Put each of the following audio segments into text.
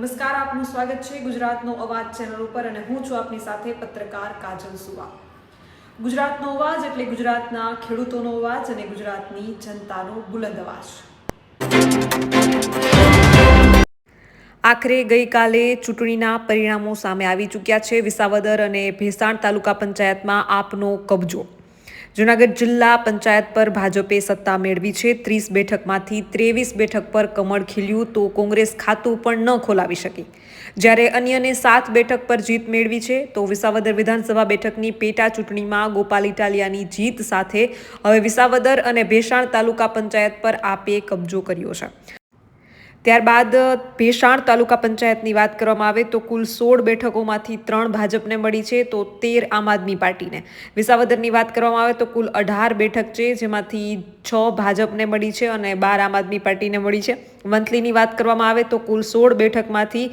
નમસ્કાર, આપનું સ્વાગત છે ગુજરાતનો અવાજ ચેનલ ઉપર અને હું છું આપની સાથે પત્રકાર કાજલ સુવા। ગુજરાતનો અવાજ એટલે ગુજરાતના ખેડૂતોનો અવાજ અને ગુજરાતની જનતાનો બુલંદ અવાજ। આખરે ગઈકાલે ચૂંટણીના પરિણામો સામે આવી ચૂક્યા છે। વિસાવદર અને ભેસાણ તાલુકા પંચાયતમાં આપનો કબજો। જૂનાગઢ જિલ્લા પંચાયત પર ભાજપે સત્તા મેળવી છે। 30 બેઠકમાંથી 23 બેઠક પર કમળ ખીલ્યું તો કોંગ્રેસ ખાતું પણ ન ખોલાવી શકી। જ્યારે અન્યને 7 બેઠક પર જીત મેળવી છે તો વિસાવદર વિધાનસભા બેઠકની પેટા ચૂંટણીમાં ગોપાલ ઇટાલિયાની જીત સાથે હવે વિસાવદર અને ભેસાણ તાલુકા પંચાયત પર આપે કબજો કર્યો છે। ત્યારબાદ ભેસાણ તાલુકા પંચાયતની વાત કરવામાં આવે તો કુલ 16 બેઠકોમાંથી 3 ભાજપને મળી છે તો 13 આમ આદમી પાર્ટીને। વિસાવદરની વાત કરવામાં આવે તો કુલ 18 બેઠક છે જેમાંથી 6 ભાજપને મળી છે અને 12 આમ આદમી પાર્ટીને મળી છે। વંથલીની વાત કરવામાં આવે તો કુલ 16 બેઠકમાંથી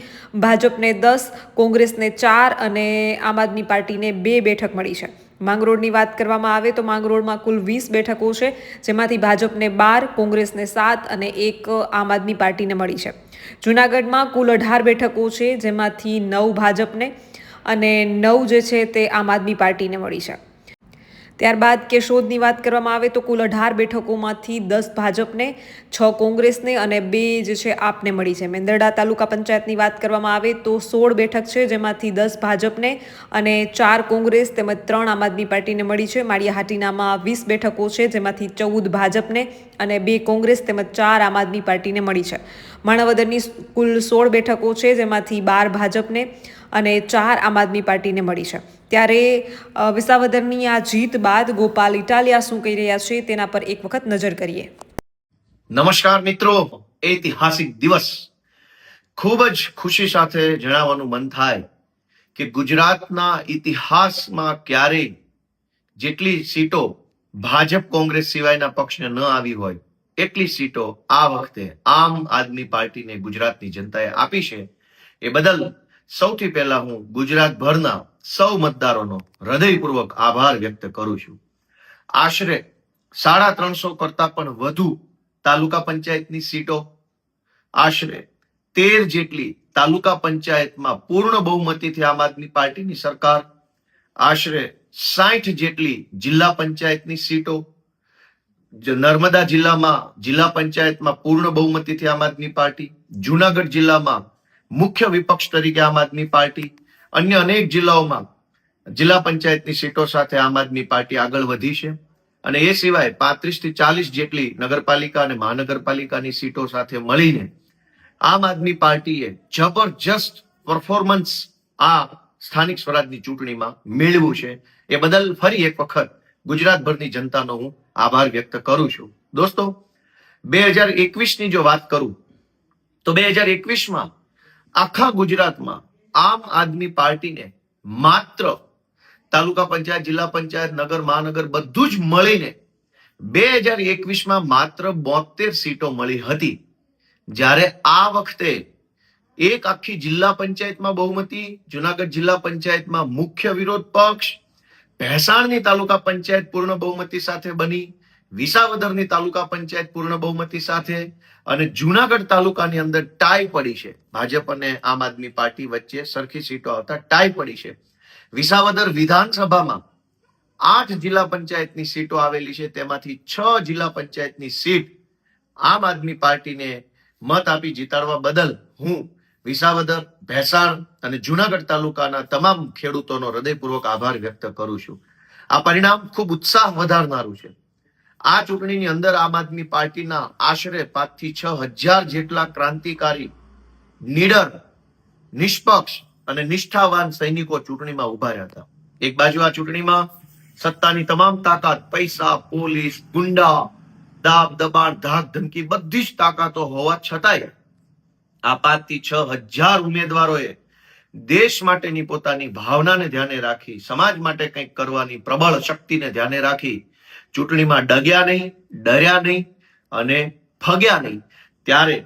ભાજપને 10, કોંગ્રેસને 4 અને આમ આદમી પાર્ટીને 2 બેઠક મળી છે। માંગરોળની વાત કરવામાં આવે તો માંગરોળમાં કુલ 20 બેઠકો છે જેમાંથી ભાજપને 12, કોંગ્રેસને 7 અને 1 આમ આદમી પાર્ટીને મળી છે। જૂનાગઢમાં કુલ 18 બેઠકો છે જેમાંથી 9 ભાજપને અને 9 જે છે તે આમ આદમી પાર્ટીને મળી છે। ત્યારબાદ કેશોદની વાત કરવામાં આવે તો કુલ 18 બેઠકોમાંથી 10 ભાજપને, 6 કોંગ્રેસને અને 2 જે છે આપને મળી છે। મેંદરડા તાલુકા પંચાયતની વાત કરવામાં આવે તો 16 બેઠક છે જેમાંથી 10 ભાજપને અને 4 કોંગ્રેસ તેમજ 3 આમ આદમી પાર્ટીને મળી છે। માળિયા હાટીનામાં 20 બેઠકો છે જેમાંથી 14 ભાજપને અને 2 કોંગ્રેસ તેમજ 4 આમ આદમી પાર્ટીને મળી છે। માણાવદરની કુલ 16 બેઠકો છે જેમાંથી 12 ભાજપને અને 4 આમ આદમી પાર્ટીને મળી છે। ત્યારે વિસાવદરની આ જીત બાદ ગોપાલ ઇટાલિયા શું કહી રહ્યા છે તેના પર એક વખત નજર કરીએ। નમસ્કાર મિત્રો, ઐતિહાસિક દિવસ। ખૂબ જ ખુશી સાથે જણાવવાનું મન થાય કે ગુજરાતના ઇતિહાસમાં ક્યારેય જેટલી સીટો ભાજપ કોંગ્રેસ સિવાયના પક્ષને ન આવી હોય એટલી સીટો આ વખતે આમ આદમી પાર્ટીને ગુજરાતની જનતાએ આપી છે। એ બદલ સૌથી પહેલા હું ગુજરાતભરના સૌ મતદારોનો હૃદયપૂર્વક આભાર વ્યક્ત કરું છું। આશરે 350 કરતા પણ વધુ તાલુકા પંચાયતની સીટો, આશરે 13 જેટલી તાલુકા પંચાયતમાં પૂર્ણ બહુમતીથી આમ આદમી પાર્ટીની સરકાર, આશરે 60 જેટલી જિલ્લા પંચાયતની સીટો, નર્મદા જિલ્લામાં જિલ્લા પંચાયતમાં પૂર્ણ બહુમતીથી આમ આદમી પાર્ટી, જૂનાગઢ જિલ્લામાં મુખ્ય વિપક્ષ તરીકે આમ આદમી પાર્ટી, અન્ય અનેક જિલ્લાઓમાં જિલ્લા પંચાયતની સીટો સાથે આમ આદમી પાર્ટી આગળ વધી છે। અને એ સિવાય 35 થી 40 જેટલી નગરપાલિકા અને મહાનગરપાલિકાની સીટો સાથે મળીને આમ આદમી પાર્ટીએ જબરજસ્ત પરફોર્મન્સ આ સ્થાનિક સ્વરાજની ચૂંટણીમાં મેળવ્યું છે। એ બદલ ફરી એક વખત ગુજરાતભરની જનતાનો હું આભાર વ્યક્ત કરું છું। દોસ્તો, 2021ની જો વાત કરું તો 2021માં આખા ગુજરાતમાં આમ આદમી પાર્ટીને માત્ર તાલુકા પંચાયત, જિલ્લા પંચાયત, નગર, મહાનગર બધું જ મળીને 2021માં માત્ર 72 સીટો મળી હતી। જ્યારે આ વખતે એક આખી જિલ્લા પંચાયતમાં બહુમતી, જુનાગઢ જિલ્લા પંચાયતમાં મુખ્ય વિરોધ પક્ષ, ભેસાણની તાલુકા પંચાયત પૂર્ણ બહુમતી સાથે બની, વિસાવદરની તાલુકા પંચાયત પૂર્ણ બહુમતી સાથે અને જુનાગઢ તાલુકાની અંદર ટાઈ પડી છે। ભાજપ અને આમ આદમી પાર્ટી વચ્ચે સરખી સીટો આવતા ટાઈ પડી છે। વિસાવદર વિધાનસભામાં 8 જિલ્લા પંચાયતની સીટો આવેલી છે, તેમાંથી 6 જિલ્લા પંચાયતની સીટ આમ આદમી પાર્ટીને મત આપી જીતાડવા બદલ હું વિસાવદર, ભેસાણ અને જુનાગઢ તાલુકાના તમામ ખેડૂતોનો હૃદયપૂર્વક આભાર વ્યક્ત કરું છું। આ પરિણામ ખૂબ ઉત્સાહ વધારનારું છે। આ ચૂંટણીની અંદર આમ આદમી પાર્ટીના આશરે 5 થી 6 હજાર જેટલા ક્રાંતિકારી, નીડર, નિષ્પક્ષ અને નિષ્ઠાવાન સૈનિકો ચૂંટણીમાં ઉભા રહ્યા હતા। એક બાજુ આ ચૂંટણીમાં સત્તાની તમામ તાકાત, પૈસા, પોલીસ, ગુંડા, દાબ દબાણ, ધાક ધમકી બધી જ તાકાતો હોવા છતાંય આ 5 થી 6 હજાર ઉમેદવારોએ દેશ માટેની પોતાની ભાવનાને ધ્યાને રાખી, સમાજ માટે કંઈક કરવાની પ્રબળ શક્તિને ધ્યાને રાખી ચૂંટણીમાં ડગ્યા નહીં, ડર્યા નહીં અને ફગ્યા નહીં। ત્યારે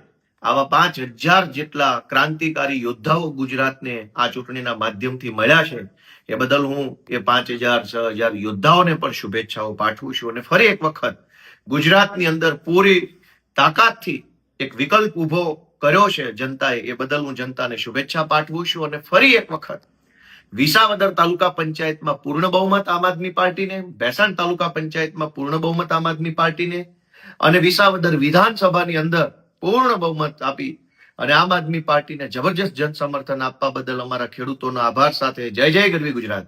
આવા 5000 જેટલા ક્રાંતિકારી યોદ્ધાઓ ગુજરાતને આ ચૂંટણીના માધ્યમથી મળ્યા છે। એ બદલ હું એ 5000, 6000 યોદ્ધાઓને પણ શુભેચ્છાઓ પાઠવું છું અને ફરી એક વખત ગુજરાતની અંદર પૂરી તાકાતથી એક વિકલ્પ ઉભો કર્યો છે જનતાએ એ બદલ હું જનતાને શુભેચ્છા પાઠવું છું. અને ફરી એક વખત વિસાવદર તાલુકા પંચાયતમાં પૂર્ણ બહુમત આમ આદમી પાર્ટીને, ભેસાણ તાલુકા પંચાયતમાં પૂર્ણ બહુમત આમ આદમી પાર્ટીને અને વિસાવદર વિધાનસભાની અંદર પૂર્ણ બહુમત આપી અને આમ આદમી પાર્ટીને જબરજસ્ત જન સમર્થન આપવા બદલ અમારા ખેડૂતોનો આભાર સાથે જય જય ગરવી ગુજરાત.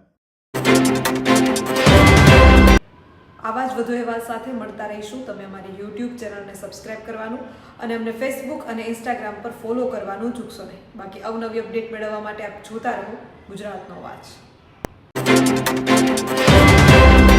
આવા જ વધુ અહેવાલ સાથે મળતા રહીશું. તમે અમારી યુટ્યુબ ચેનલને સબસ્ક્રાઇબ કરવાનું અને અમને ફેસબુક અને ઇન્સ્ટાગ્રામ પર ફોલો કરવાનું ચૂકશો નહીં. બાકી અવનવી અપડેટ મેળવવા માટે આપ જોતા રહો ગુજરાતનો અવાજ.